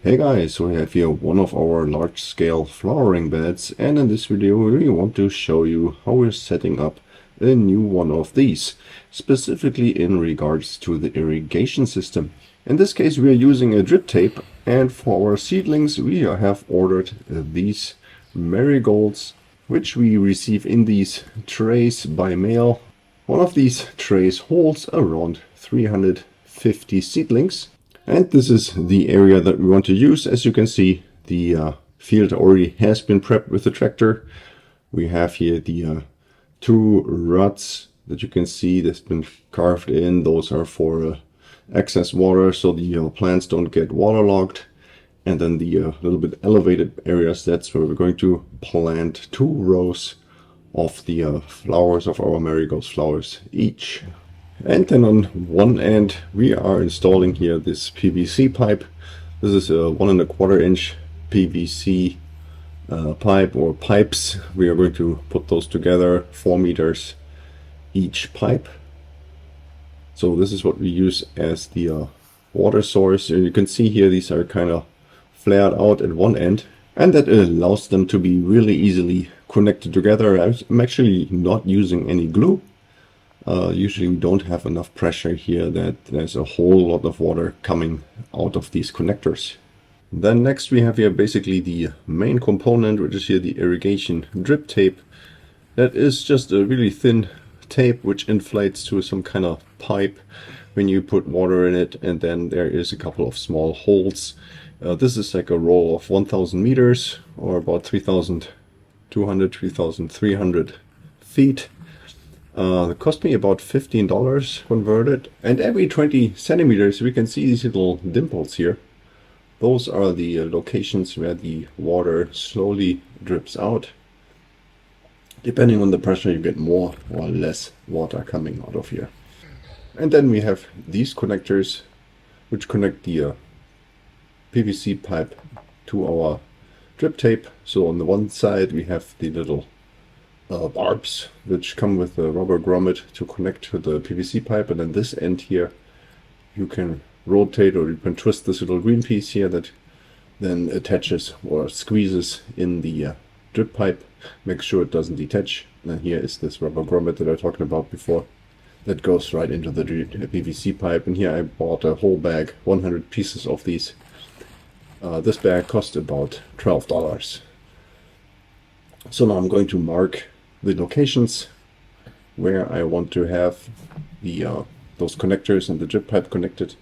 Hey guys, so we have here one of our large-scale flowering beds, and in this video we want to show you how we're setting up a new one of these, specifically in regards to the irrigation system. In this case we are using a drip tape, and for our seedlings we have ordered these marigolds, which we receive in these trays by mail. One of these trays holds around 350 seedlings. And this is the area that we want to use. As you can see, the field already has been prepped with the tractor. We have here the two ruts that you can see that's been carved in. Those are for excess water, so the plants don't get waterlogged. And then the little bit elevated areas, that's where we're going to plant 2 rows of the flowers of our marigold flowers each. And then on one end we are installing here this PVC pipe. This is a 1¼ inch PVC pipe or pipes. We are going to put those together, 4 meters each pipe. So this is what we use as the water source. And you can see here these are kind of flared out at one end, and that allows them to be really easily connected together. I'm actually not using any glue. Usually we don't have enough pressure here that there's a whole lot of water coming out of these connectors. Then next we have here basically the main component, which is here the irrigation drip tape. That is just a really thin tape which inflates to some kind of pipe when you put water in it, and then there is a couple of small holes. This is like a roll of 1000 meters or about 3,200, 3,300 feet. It cost me about $15 converted, and every 20 centimeters we can see these little dimples here. Those are the locations where the water slowly drips out. Depending on the pressure you get more or less water coming out of here. And then we have these connectors which connect the PVC pipe to our drip tape. So on the one side we have the little barbs which come with a rubber grommet to connect to the PVC pipe, and then this end here you can rotate or you can twist this little green piece here that then attaches or squeezes in the drip pipe. Make sure it doesn't detach. And here is this rubber grommet that I talked about before that goes right into the PVC pipe. And here I bought a whole bag, 100 pieces of these. This bag cost about $12. So now I'm going to mark the locations where I want to have the those connectors and the drip pipe connected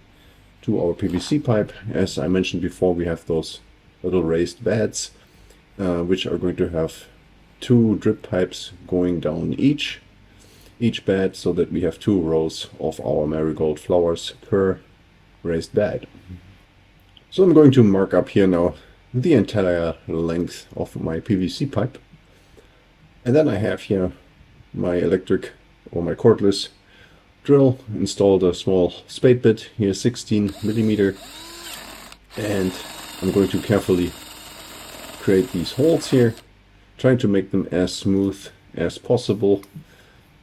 to our PVC pipe. As I mentioned before, we have those little raised beds which are going to have 2 drip pipes going down each bed, so that we have 2 rows of our marigold flowers per raised bed. So I'm going to mark up here now the entire length of my PVC pipe. And then I have here my electric or my cordless drill, installed a small spade bit here, 16 millimeter, and I'm going to carefully create these holes here, trying to make them as smooth as possible.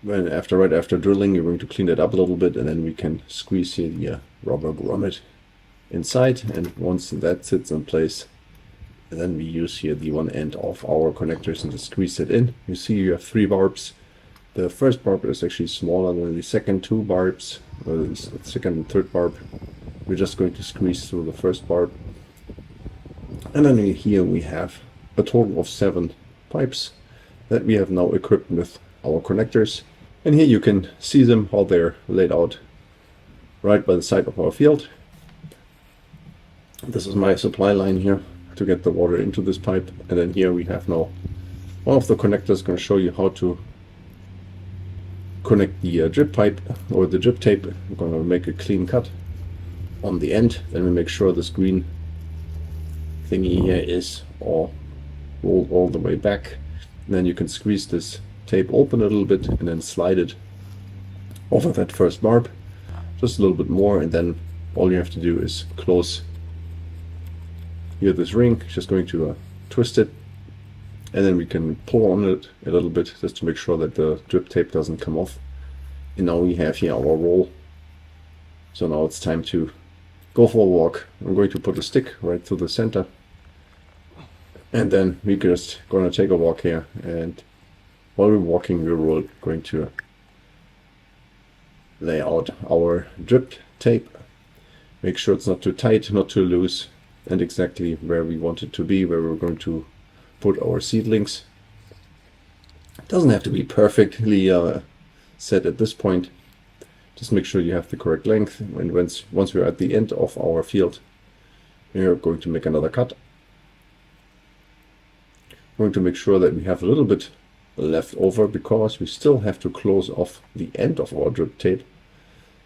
Right after drilling, you're going to clean it up a little bit, and then we can squeeze here the rubber grommet inside, and once that sits in place, and then we use here the one end of our connectors and just squeeze it in. You see you have 3 barbs. The first barb is actually smaller than the second 2 barbs. The second and third barb, we're just going to squeeze through the first barb. And then here we have a total of 7 pipes that we have now equipped with our connectors. And here you can see them, how they're laid out right by the side of our field. This is my supply line here to get the water into this pipe, and then here we have now one of the connectors. Going to show you how to connect the drip pipe or the drip tape. I'm going to make a clean cut on the end, then we make sure this green thingy here is all rolled all the way back, and then you can squeeze this tape open a little bit and then slide it over that first barb just a little bit more, and then all you have to do is close here this ring. Just going to twist it, and then we can pull on it a little bit just to make sure that the drip tape doesn't come off. And now we have here our roll. So now it's time to go for a walk. I'm going to put a stick right through the center. And then we're just going to take a walk here. And while we're walking, we're going to lay out our drip tape. Make sure it's not too tight, not too loose, and exactly where we want it to be, where we're going to put our seedlings. It doesn't have to be perfectly set at this point. Just make sure you have the correct length. And once we're at the end of our field, we're going to make another cut. We're going to make sure that we have a little bit left over, because we still have to close off the end of our drip tape.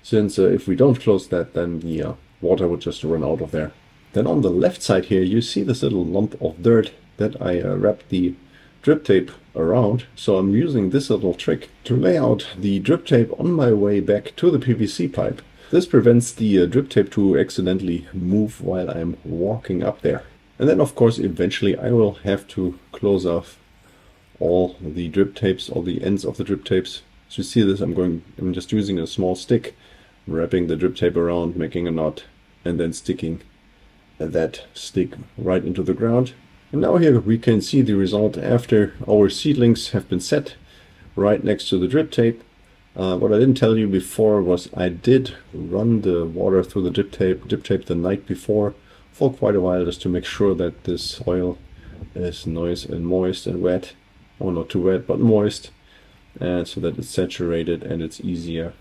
Since if we don't close that, then the water would just run out of there. Then on the left side here, you see this little lump of dirt that I wrapped the drip tape around. So I'm using this little trick to lay out the drip tape on my way back to the PVC pipe. This prevents the drip tape to accidentally move while I'm walking up there. And then of course eventually I will have to close off all the drip tapes, all the ends of the drip tapes. So you see this, I'm just using a small stick, wrapping the drip tape around, making a knot, and then sticking that stick right into the ground. And now here we can see the result after our seedlings have been set right next to the drip tape. What I didn't tell you before was I did run the water through the drip tape the night before for quite a while, just to make sure that this soil is nice and moist and wet, or not too wet but moist, and so that it's saturated and it's easier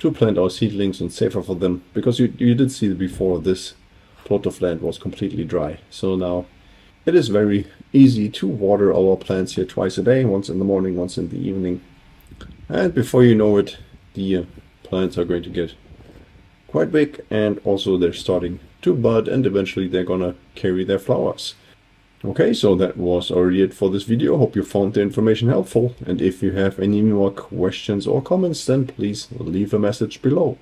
to plant our seedlings and safer for them, because you did see before this plot of land was completely dry. So now it is very easy to water our plants here twice a day, once in the morning, once in the evening. And before you know it, the plants are going to get quite big, and also they're starting to bud, and eventually they're gonna carry their flowers. Okay, so that was already it for this video. Hope you found the information helpful, and if you have any more questions or comments, then please leave a message below.